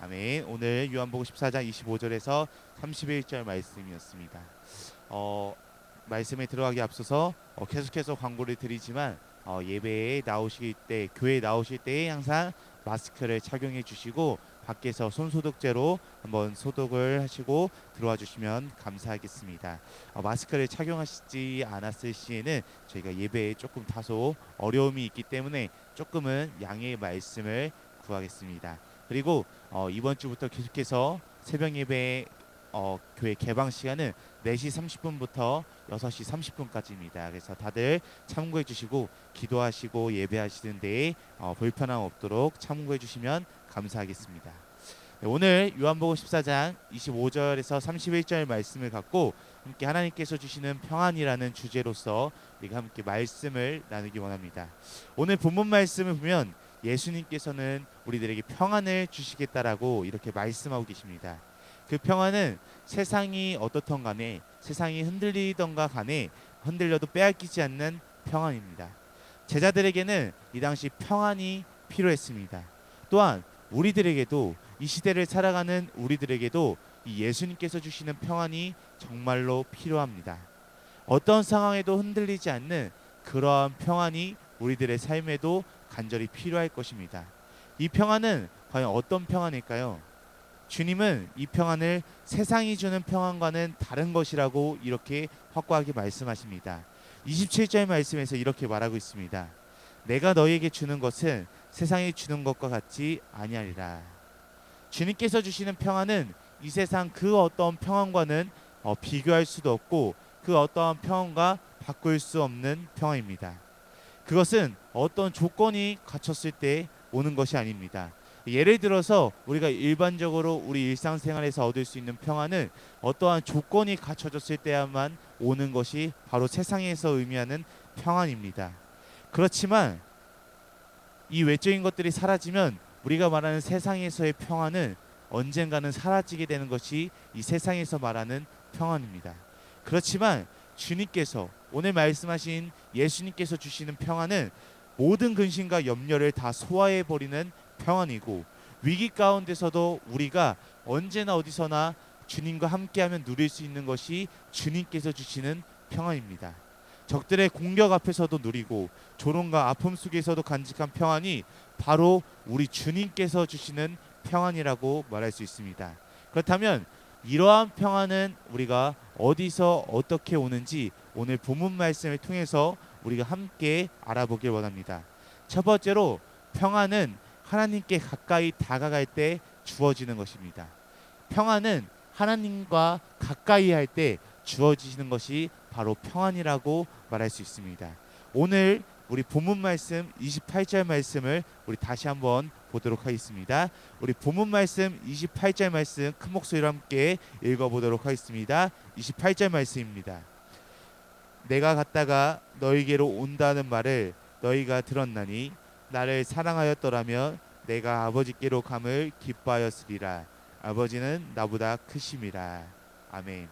아멘. 오늘 요한복음 14장 25절에서 31절 말씀이었습니다. 말씀에 들어가기 앞서서 계속해서 광고를 드리지만 예배에 나오실 때, 교회에 나오실 때에 항상 마스크를 착용해 주시고 밖에서 손소독제로 한번 소독을 하시고 들어와 주시면 감사하겠습니다. 마스크를 착용하시지 않았을 시에는 저희가 예배에 조금 다소 어려움이 있기 때문에 조금은 양해의 말씀을 구하겠습니다. 그리고 이번 주부터 계속해서 새벽 예배 교회 개방 시간은 4시 30분부터 6시 30분까지입니다. 그래서 다들 참고해 주시고 기도하시고 예배하시는 데에 불편함 없도록 참고해 주시면 감사하겠습니다. 네, 오늘 요한복음 14장 25절에서 31절 말씀을 갖고 함께 하나님께서 주시는 평안이라는 주제로서 우리가 함께 말씀을 나누기 원합니다. 오늘 본문 말씀을 보면 예수님께서는 우리들에게 평안을 주시겠다라고 이렇게 말씀하고 계십니다. 그 평안은 세상이 어떻던 간에, 세상이 흔들리던가 간에 흔들려도 빼앗기지 않는 평안입니다. 제자들에게는 이 당시 평안이 필요했습니다. 또한 우리들에게도, 이 시대를 살아가는 우리들에게도 이 예수님께서 주시는 평안이 정말로 필요합니다. 어떤 상황에도 흔들리지 않는 그러한 평안이 우리들의 삶에도 간절히 필요할 것입니다. 이 평안은 과연 어떤 평안일까요? 주님은 이 평안을 세상이 주는 평안과는 다른 것이라고 이렇게 확고하게 말씀하십니다. 27절 말씀에서 이렇게 말하고 있습니다. 내가 너희에게 주는 것은 세상이 주는 것과 같지 아니하리라. 주님께서 주시는 평안은 이 세상 그 어떤 평안과는 비교할 수도 없고 그 어떠한 평안과 바꿀 수 없는 평안입니다. 그것은 어떤 조건이 갖췄을 때 오는 것이 아닙니다. 예를 들어서 우리가 일반적으로 우리 일상생활에서 얻을 수 있는 평안은 어떠한 조건이 갖춰졌을 때야만 오는 것이 바로 세상에서 의미하는 평안입니다. 그렇지만 이 외적인 것들이 사라지면 우리가 말하는 세상에서의 평안은 언젠가는 사라지게 되는 것이 이 세상에서 말하는 평안입니다. 그렇지만 주님께서, 오늘 말씀하신 예수님께서 주시는 평안은 모든 근심과 염려를 다 소화해 버리는 평안이고, 위기 가운데서도 우리가 언제나 어디서나 주님과 함께하면 누릴 수 있는 것이 주님께서 주시는 평안입니다. 적들의 공격 앞에서도 누리고 조롱과 아픔 속에서도 간직한 평안이 바로 우리 주님께서 주시는 평안이라고 말할 수 있습니다. 그렇다면 이러한 평안은 우리가 어디서 어떻게 오는지 오늘 본문 말씀을 통해서 우리가 함께 알아보길 원합니다. 첫 번째로, 평안은 하나님께 가까이 다가갈 때 주어지는 것입니다. 평안은 하나님과 가까이 할 때 주어지는 것이 바로 평안이라고 말할 수 있습니다. 오늘 우리 본문 말씀 28절 말씀을 우리 다시 한번 보도록 하겠습니다. 우리 본문 말씀 28절 말씀 큰 목소리로 함께 읽어보도록 하겠습니다. 28절 말씀입니다. 내가 갔다가 너희에게로 온다는 말을 너희가 들었나니 나를 사랑하였더라면 내가 아버지께로 감을 기뻐하였으리라. 아버지는 나보다 크심이라. 아멘.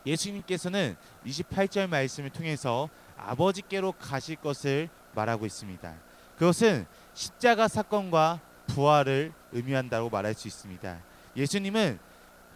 예수님께서는 28절 말씀을 통해서 아버지께로 가실 것을 말하고 있습니다. 그것은 십자가 사건과 부활을 의미한다고 말할 수 있습니다.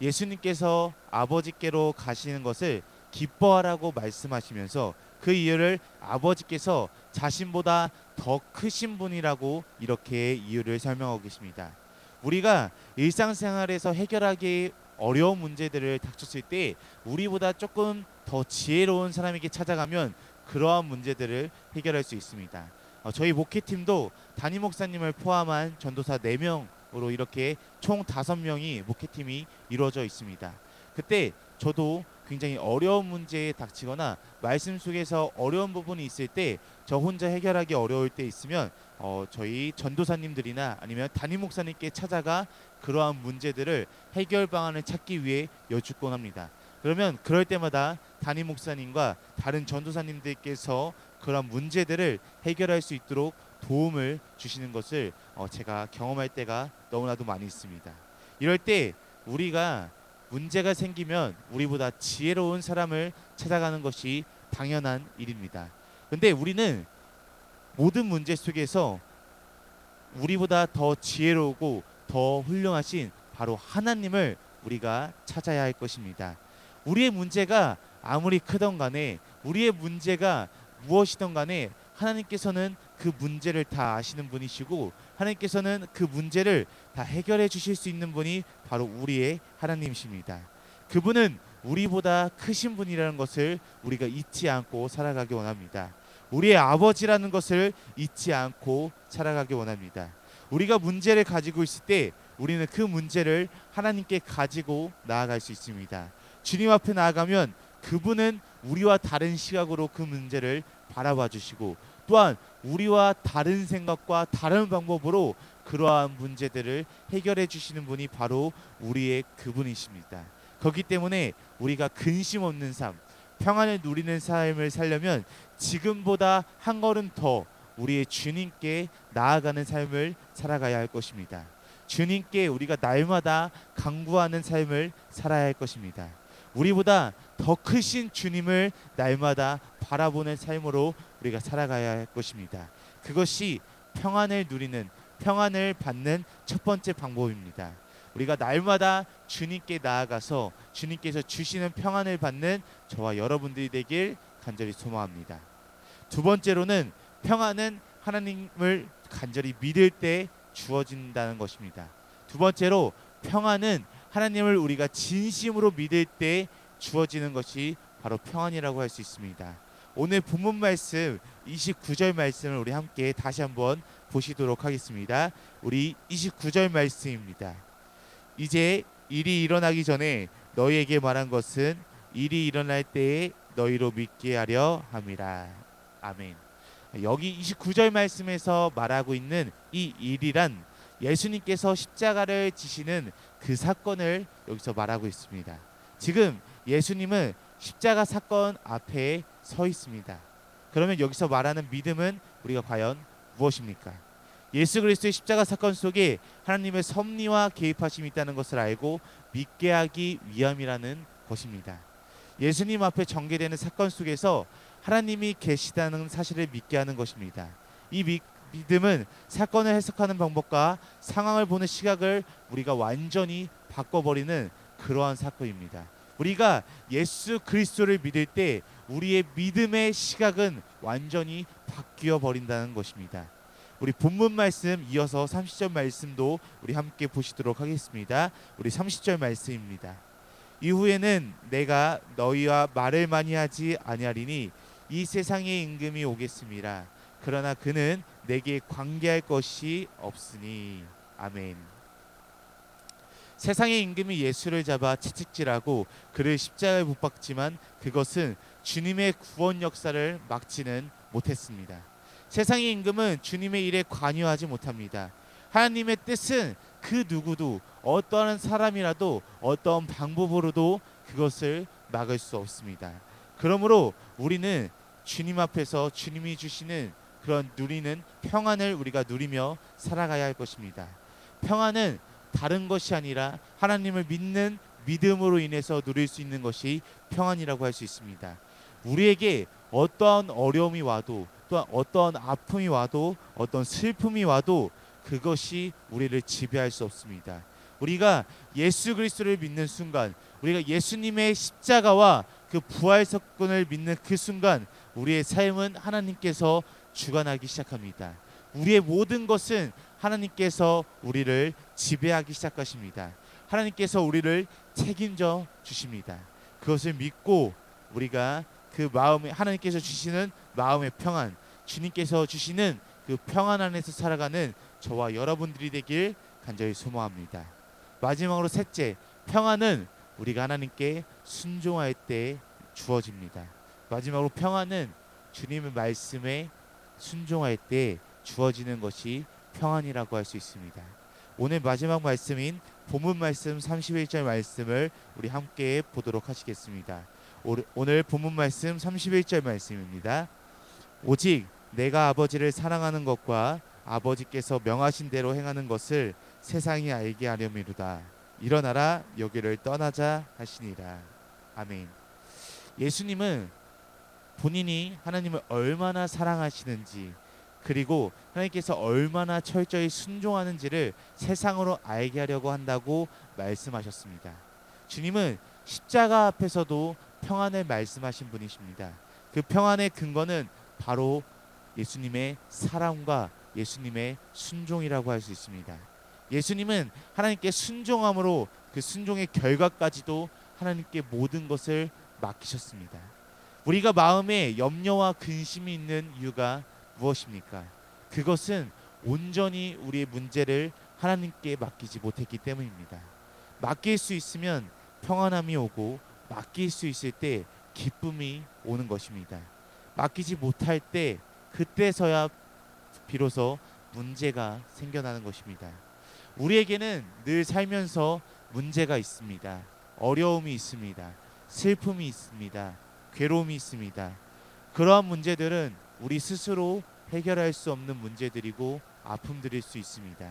예수님께서 아버지께로 가시는 것을 기뻐하라고 말씀하시면서 그 이유를 아버지께서 자신보다 더 크신 분이라고 이렇게 이유를 설명하고 계십니다. 우리가 일상생활에서 해결하기 어려운 문제들을 닥쳤을 때 우리보다 조금 더 지혜로운 사람에게 찾아가면 그러한 문제들을 해결할 수 있습니다. 저희 목회팀도 담임 목사님을 포함한 전도사 4명으로 이렇게 총 5명이 목회팀이 이루어져 있습니다. 그때 저도 굉장히 어려운 문제에 닥치거나 말씀 속에서 어려운 부분이 있을 때 저 혼자 해결하기 어려울 때 있으면 저희 전도사님들이나 아니면 담임 목사님께 찾아가 그러한 문제들을 해결 방안을 찾기 위해 여쭙곤 합니다. 그러면 그럴 때마다 담임 목사님과 다른 전도사님들께서 그런 문제들을 해결할 수 있도록 도움을 주시는 것을 제가 경험할 때가 너무나도 많이 있습니다. 이럴 때 우리가 문제가 생기면 우리보다 지혜로운 사람을 찾아가는 것이 당연한 일입니다. 근데 우리는 모든 문제 속에서 우리보다 더 지혜로우고 더 더 훌륭하신 바로 하나님을 우리가 찾아야 할 것입니다. 우리의 문제가 아무리 크던 간에, 우리의 문제가 무엇이든 간에 하나님께서는 그 문제를 다 아시는 분이시고, 하나님께서는 그 문제를 다 해결해 주실 수 있는 분이 바로 우리의 하나님이십니다. 그분은 우리보다 크신 분이라는 것을 우리가 잊지 않고 살아가기 원합니다. 우리의 아버지라는 것을 잊지 않고 살아가기 원합니다. 우리가 문제를 가지고 있을 때 우리는 그 문제를 하나님께 가지고 나아갈 수 있습니다. 주님 앞에 나아가면 그분은 우리와 다른 시각으로 그 문제를 바라봐 주시고, 또한 우리와 다른 생각과 다른 방법으로 그러한 문제들을 해결해 주시는 분이 바로 우리의 그분이십니다. 그렇기 때문에 우리가 근심 없는 삶, 평안을 누리는 삶을 살려면 지금보다 한 걸음 더 우리의 주님께 나아가는 삶을 살아가야 할 것입니다. 주님께 우리가 날마다 간구하는 삶을 살아야 할 것입니다. 우리보다 더 크신 주님을 날마다 바라보는 삶으로 우리가 살아가야 할 것입니다. 그것이 평안을 누리는, 평안을 받는 첫 번째 방법입니다. 우리가 날마다 주님께 나아가서 주님께서 주시는 평안을 받는 저와 여러분들이 되길 간절히 소망합니다. 두 번째로는 평안은 하나님을 간절히 믿을 때 주어진다는 것입니다. 두 번째로 평안은 하나님을 우리가 진심으로 믿을 때 주어지는 것이 바로 평안이라고 할 수 있습니다. 오늘 본문 말씀 29절 말씀을 우리 함께 다시 한번 보시도록 하겠습니다. 우리 29절 말씀입니다. 이제 일이 일어나기 전에 너희에게 말한 것은 일이 일어날 때에 너희로 믿게 하려 함이라. 아멘. 여기 29절 말씀에서 말하고 있는 이 일이란 예수님께서 십자가를 지시는 그 사건을 여기서 말하고 있습니다. 지금 예수님은 십자가 사건 앞에 서 있습니다. 그러면 여기서 말하는 믿음은 우리가 과연 무엇입니까? 예수 그리스도의 십자가 사건 속에 하나님의 섭리와 개입하심이 있다는 것을 알고 믿게 하기 위함이라는 것입니다. 예수님 앞에 전개되는 사건 속에서 하나님이 계시다는 사실을 믿게 하는 것입니다. 이 믿음은 사건을 해석하는 방법과 상황을 보는 시각을 우리가 완전히 바꿔버리는 그러한 사건입니다. 우리가 예수 그리스도를 믿을 때 우리의 믿음의 시각은 완전히 바뀌어 버린다는 것입니다. 우리 본문 말씀 이어서 30절 말씀도 우리 함께 보시도록 하겠습니다. 우리 30절 말씀입니다. 이후에는 내가 너희와 말을 많이 하지 아니하리니 이 세상의 임금이 오겠습니다. 그러나 그는 내게 관계할 것이 없으니. 아멘. 세상의 임금이 예수를 잡아 채찍질하고 그를 십자가에 못 박지만 그것은 주님의 구원 역사를 막지는 못했습니다. 세상의 임금은 주님의 일에 관여하지 못합니다. 하나님의 뜻은 그 누구도, 어떠한 사람이라도 어떤 방법으로도 그것을 막을 수 없습니다. 그러므로 우리는 주님 앞에서 주님이 주시는 그런 누리는 평안을 우리가 누리며 살아가야 할 것입니다. 평안은 다른 것이 아니라 하나님을 믿는 믿음으로 인해서 누릴 수 있는 것이 평안이라고 할 수 있습니다. 우리에게 어떠한 어려움이 와도, 또한 어떠한 아픔이 와도, 어떤 슬픔이 와도 그것이 우리를 지배할 수 없습니다. 우리가 예수 그리스도를 믿는 순간, 우리가 예수님의 십자가와 그 부활 사건을 믿는 그 순간 우리의 삶은 하나님께서 주관하기 시작합니다. 우리의 모든 것은 하나님께서 우리를 지배하기 시작하십니다. 하나님께서 우리를 책임져 주십니다. 그것을 믿고 우리가 그 마음에 하나님께서 주시는 마음의 평안, 주님께서 주시는 그 평안 안에서 살아가는 저와 여러분들이 되길 간절히 소망합니다. 마지막으로 셋째, 평안은 우리가 하나님께 순종할 때 주어집니다. 마지막으로 평안은 주님의 말씀에 순종할 때 주어지는 것이 평안이라고 할 수 있습니다. 오늘 마지막 말씀인 본문 말씀 31절 말씀을 우리 함께 보도록 하시겠습니다. 오늘 본문 말씀 31절 말씀입니다. 오직 내가 아버지를 사랑하는 것과 아버지께서 명하신 대로 행하는 것을 세상이 알게 하려미로다. 일어나라 여기를 떠나자 하시니라. 아멘. 예수님은 본인이 하나님을 얼마나 사랑하시는지 그리고 하나님께서 얼마나 철저히 순종하는지를 세상으로 알게 하려고 한다고 말씀하셨습니다. 주님은 십자가 앞에서도 평안을 말씀하신 분이십니다. 그 평안의 근거는 바로 예수님의 사랑과 예수님의 순종이라고 할 수 있습니다. 예수님은 하나님께 순종함으로 그 순종의 결과까지도 하나님께 모든 것을 맡기셨습니다. 우리가 마음에 염려와 근심이 있는 이유가 무엇입니까? 그것은 온전히 우리의 문제를 하나님께 맡기지 못했기 때문입니다. 맡길 수 있으면 평안함이 오고 맡길 수 있을 때 기쁨이 오는 것입니다. 맡기지 못할 때 그때서야 비로소 문제가 생겨나는 것입니다. 우리에게는 늘 살면서 문제가 있습니다. 어려움이 있습니다. 슬픔이 있습니다. 괴로움이 있습니다. 그러한 문제들은 우리 스스로 해결할 수 없는 문제들이고 아픔들일 수 있습니다.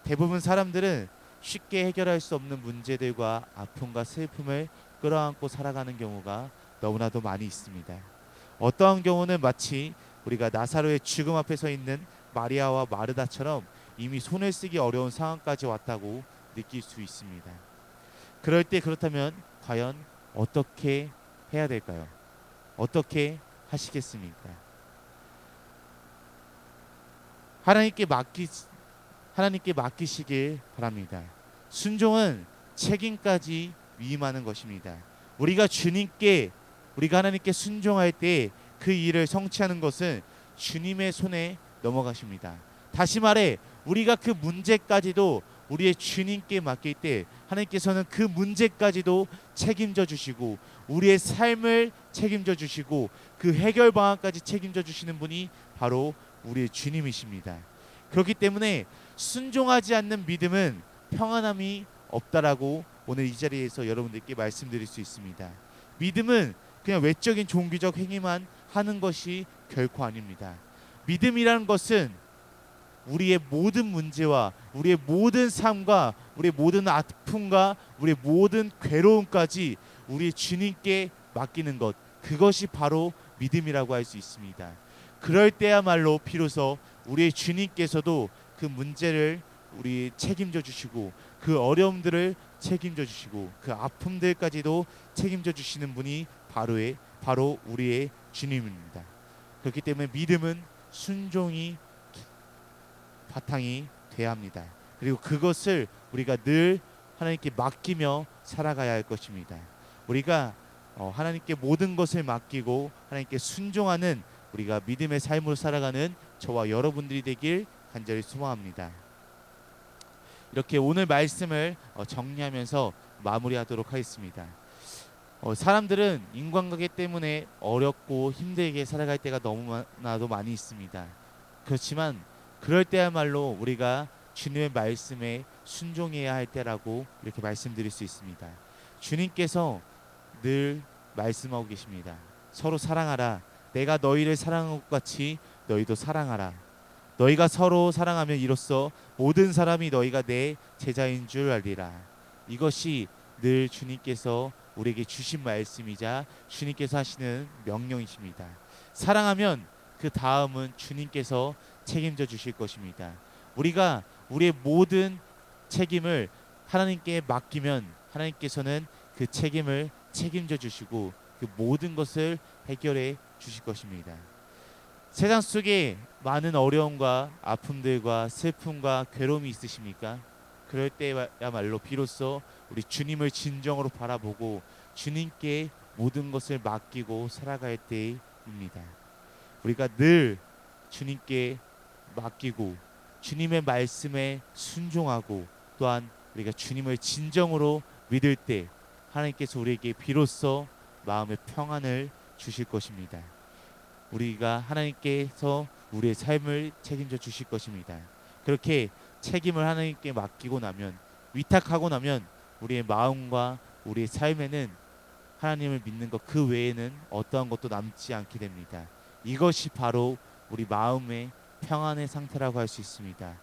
대부분 사람들은 쉽게 해결할 수 없는 문제들과 아픔과 슬픔을 끌어안고 살아가는 경우가 너무나도 많이 있습니다. 어떠한 경우는 마치 우리가 나사로의 죽음 앞에 서 있는 마리아와 마르다처럼 이미 손을 쓰기 어려운 상황까지 왔다고 느낄 수 있습니다. 그럴 때 그렇다면 과연 어떻게 해야 될까요? 어떻게 하시겠습니까? 하나님께 맡기시길 바랍니다. 순종은 책임까지 위임하는 것입니다. 우리가 하나님께 순종할 때 그 일을 성취하는 것은 주님의 손에 넘어가십니다. 다시 말해 우리가 그 문제까지도 우리의 주님께 맡길 때 하나님께서는 그 문제까지도 책임져 주시고 우리의 삶을 책임져 주시고 그 해결 방안까지 책임져 주시는 분이 바로 우리의 주님이십니다. 그렇기 때문에 순종하지 않는 믿음은 평안함이 없다라고 오늘 이 자리에서 여러분들께 말씀드릴 수 있습니다. 믿음은 그냥 외적인 종교적 행위만 하는 것이 결코 아닙니다. 믿음이라는 것은 우리의 모든 문제와 우리의 모든 삶과 우리의 모든 아픔과 우리의 모든 괴로움까지 우리 주님께 맡기는 것, 그것이 바로 믿음이라고 할 수 있습니다. 그럴 때야말로 비로소 우리의 주님께서도 그 문제를 우리 책임져 주시고 그 어려움들을 책임져 주시고 그 아픔들까지도 책임져 주시는 분이 바로 우리의 주님입니다. 그렇기 때문에 믿음은 순종이 바탕이 돼야 합니다. 그리고 그것을 우리가 늘 하나님께 맡기며 살아가야 할 것입니다. 우리가 하나님께 모든 것을 맡기고 하나님께 순종하는 우리가 믿음의 삶으로 살아가는 저와 여러분들이 되길 간절히 소망합니다. 이렇게 오늘 말씀을 정리하면서 마무리하도록 하겠습니다. 사람들은 인간관계 때문에 어렵고 힘들게 살아갈 때가 너무나도 많이 있습니다. 그렇지만 그럴 때야말로 우리가 주님의 말씀에 순종해야 할 때라고 이렇게 말씀드릴 수 있습니다. 주님께서 늘 말씀하고 계십니다. 서로 사랑하라. 내가 너희를 사랑한 것 같이 너희도 사랑하라. 너희가 서로 사랑하면 이로써 모든 사람이 너희가 내 제자인 줄 알리라. 이것이 늘 주님께서 우리에게 주신 말씀이자 주님께서 하시는 명령이십니다. 사랑하면 그 다음은 주님께서 책임져 주실 것입니다. 우리가 우리의 모든 책임을 하나님께 맡기면 하나님께서는 그 책임을 책임져 주시고 그 모든 것을 해결해 주실 것입니다. 세상 속에 많은 어려움과 아픔들과 슬픔과 괴로움이 있으십니까? 그럴 때야말로 비로소 우리 주님을 진정으로 바라보고 주님께 모든 것을 맡기고 살아갈 때입니다. 우리가 늘 주님께 맡기고 주님의 말씀에 순종하고 또한 우리가 주님을 진정으로 믿을 때 하나님께서 우리에게 비로소 마음의 평안을 주실 것입니다. 우리가 하나님께서 우리의 삶을 책임져 주실 것입니다. 그렇게 책임을 하나님께 맡기고 나면 위탁하고 나면 우리의 마음과 우리의 삶에는 하나님을 믿는 것 그 외에는 어떠한 것도 남지 않게 됩니다. 이것이 바로 우리 마음의 평안의 상태라고 할 수 있습니다.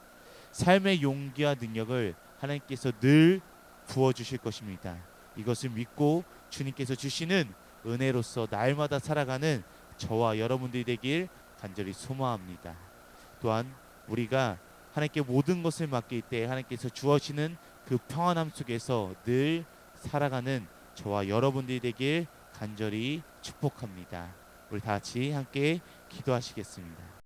삶의 용기와 능력을 하나님께서 늘 부어주실 것입니다. 이것을 믿고 주님께서 주시는 은혜로서 날마다 살아가는 저와 여러분들이 되길 간절히 소망합니다. 또한 우리가 하나님께 모든 것을 맡길 때 하나님께서 주어지는 그 평안함 속에서 늘 살아가는 저와 여러분들이 되길 간절히 축복합니다. 우리 다 같이 함께 기도하시겠습니다.